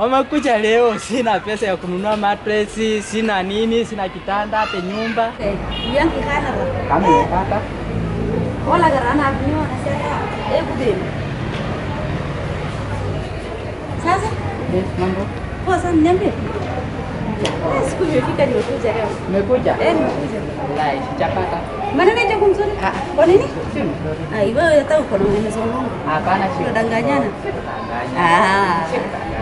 Wamekuja leo, sina pesa ya kununua mattress, sina nini, sina kitanda, hata nyumba. Yang kana ba? Kama kaka. Wala garana abnyo na sasa. Bude. Sasa? Mambo. Poa sana niambie. Siku imefika nimekuja leo. Umekuja? Nimekuja. Wallahi sijapata. Maana nije kumzuri? Kwa nini? Si mzuri. Wewe hata uko na mzungu. Hapana, si Tunadanganyana.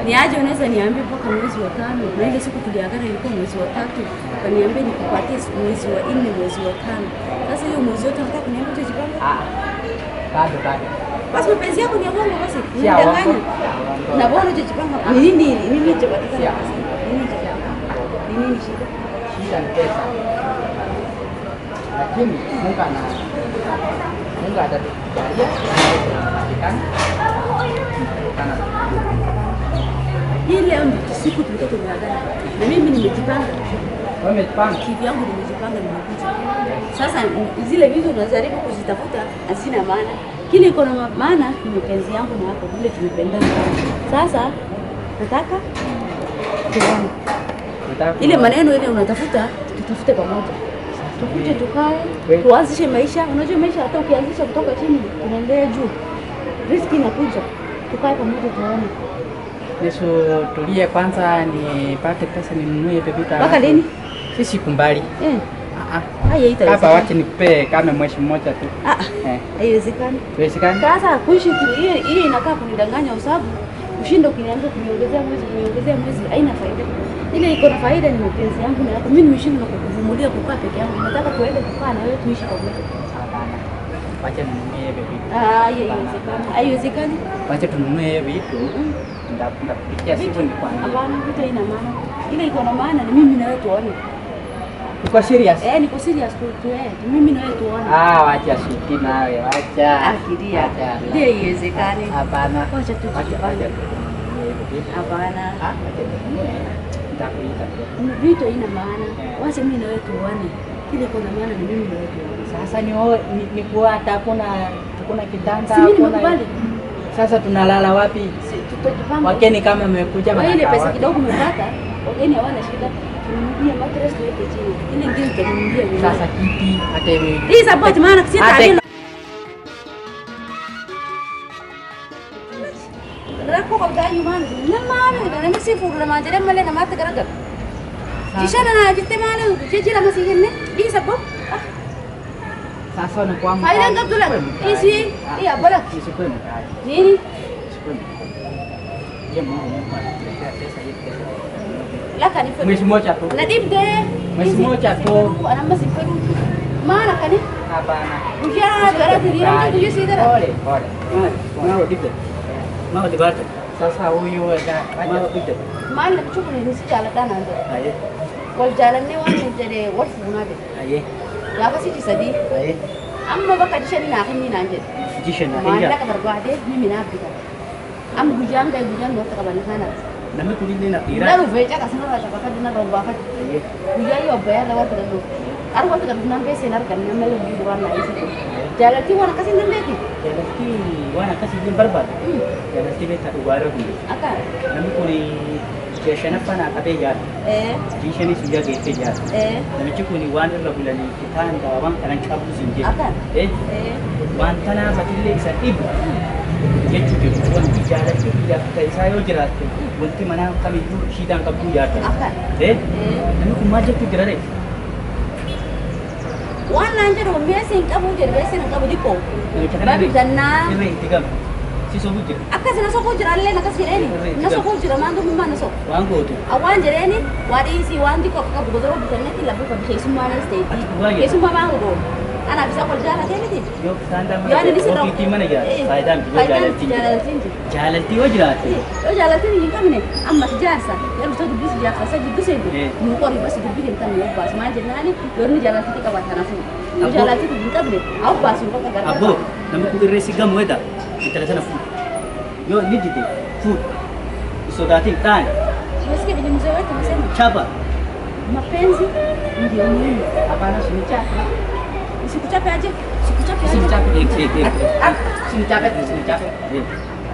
Ni aje unaweza niambie mpaka mwezi wa 5. Na ile siku tuliagana ilikuwa mwezi wa 3. Kaniambia nikupatie mwezi wa 4, mwezi wa 5. Sasa hiyo mwezi wote nataka kuniambia ujipanga? Bado. Basi mapenzi yako ni ya Mungu basi. Unadanganya. Na bora ujipanga. Nini nimejipatia? Nini shida? Shida ni pesa. Lakini Mungu atatujalia pastikan. Hii leo ndio siku tulikuwa tumeagana. Na mimi nimejipanga. Wewe umejipanga? Kitu yangu nimejipanga nimekuja. Sasa zile vitu unajaribu kuzitafuta hazina maana. Kile iko na maana ni mapenzi yangu na yako vile tumependana. Sasa nataka tuone. Ile maneno ile unatafuta tutafute pamoja. Tukuje tukae, tuanzishe maisha. Unajua maisha hata ukianzisha kutoka chini unaendelea juu. Riziki inakuja. Tukae pamoja tuone. Yesu tulie kwanza nipate pesa ninunue vitu. Mpaka lini? Sisi kumbali. Haya itaisha. Hapa wacha nikupe kama mwezi mmoja tu. Haiwezekani. Haiwezekani. Sasa kuishi hii inakaa kunidanganya usabu. Ushindo ukiniambia kuniongezea mwezi haina faida. Ile iko na faida ni mapenzi yangu na yako. Mimi nimeshindwa kukuvumilia kukaa peke yangu. Nataka tuende kukaa na wewe tuishi pamoja. Hapana. Wacha ninunue vitu. Haiwezekani. Haiwezekani. Wacha tununue vitu. Ndakupikia siku nikwambie. Hapana, vitu haina maana. Ile iko na maana ni mimi na wewe tuone. Uko serious? Niko serious tu mimi na wewe tuone. Wacha shiki nawe, wacha. Akilia. Ndio iwezekane. Hapana. Wacha tu. Hapana. Nitakuita. Vitu haina maana. Wacha mimi na wewe tuone. Kile iko na maana ni mimi na wewe tuone. Sasa ni kuwa hata hakuna kitanda. Si mimi nimekubali. Sasa tunalala wapi? Tutajipanga. Wageni kama mmekuja bana. Ile pesa kidogo umepata, wageni hawana shida. Tununulie mattress tuweke chini. Ile ngine tutanunulia wewe. Sasa kiti hata wewe. Hii support maana si taarifa. Rako kwa gayu maana. Na maana na msi furu na majere male na mate karaga. Jishana na jitte maana jejira masihenne. Hii support. Sasa ni kwamba Haida ngabdula. Isi iya bora. Isipeni. Nini? Dia mau pesa itu. Laka ni Mwezi mmoja tu. Na dibde. Mwezi mmoja tu. Ana masiperu. Mana kani? Hapana. Ujia gara dira tujue sidara. Pole. Mau dibde. Mau dibate. Sasa huyu mau dibde. Mana kuchukua ni sijala dana ndo. Aye. Wal jalan ne wani jade wasu munabe. Aye. Ya basi jisadi. Aye. Amma baka jishani na kan ni nanje. Jishani na. Mana ka barbaade mimi na bida. Am gujanga ndo takabana sana. Nami kulinde na tira. Ndaru vecha kasana ta baka dina ro baka. Aye. Kuya yo bayar la wata do. Aru wata kan nan pese nar kan nan mele bi wan la isi. Jalati wana kasi nan beti. Jalati wana kasi din barbar. Jalati beta ubara hunde. Aka. Nami kuli station apa na kate ya. Jishani suja gete ya. Nami chukuni wana la bulani kitanda wan kan chabu sinje. Aka. Wan tana batille isa ibu. Jechuudha wanti jaalatti akka isaa yoo jiraatte wanti mana kamiyyuu shiidhaan qabduu yaadda. Namni kun maal jechuu jira ree? Waan naan jedhu meeshaan qabu jedhu meeshaan qabu dhiqoo. Babi jannaa. Irree itti gamu. Si sobuu jira. Akkasina sokuu jira illee akkas jedheeni. Na sokuu jira maan dubbummaa na soku. Waan gootu. Waan jedheeni waa dhiisii waan xiqqoo qabu godoroo bitannetti lafa qabu keessummaanis ta'etti. Keessummaa maan godoo. Ana bisa kol jaallatee miti. Yoo sanda mana ofiitii mana jiraatu faayidaan jaalatti yoo jiraate. Yoo jaallatee hin qabne ammas jaarsa yeroo isa dubbisi jaarsa isa dubbisee nu qori basi dubbii hin qabne obbaas maal jennaani yoo inni jaallatee qabaatan hafu yoo jaallatee hin qabne obbaas hin qabaatan gargaara. Abbo namni kun irree si gamu weda intala sana fuudhu yoo inni jite fuudhu sodaatiin taane. Masikia vile mzee wetu anasema Chapa. Mapenzi ndio muhimu. Hapana sinichape. Sikuchape aje? Sikuchape aje? Sinichape. Sinichape.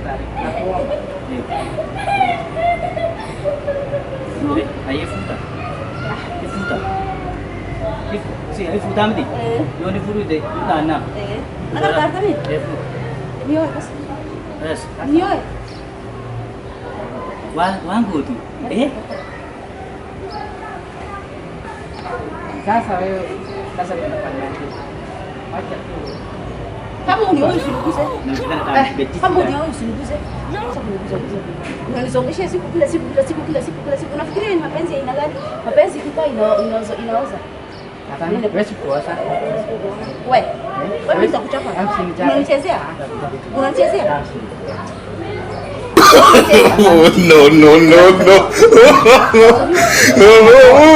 tafadhali. Nakuomba. Aifuta. Ifuta. Ifuta mdi. Yoni furude. Na. Ana karta mimi. Nioe basi. Yes. Nioe. Wangu tu. Sasa wewe tunafanya nini? Acha tu. Kama unioe usiniguze. Kama unioe usiniguze. Unanisongesha siku kila siku. Unafikiria ni mapenzi ya aina gani? Mapenzi kikaa inaoza. Hata mimi wewe sikuoza. Wewe nitakuchapa. Unanichezea? No.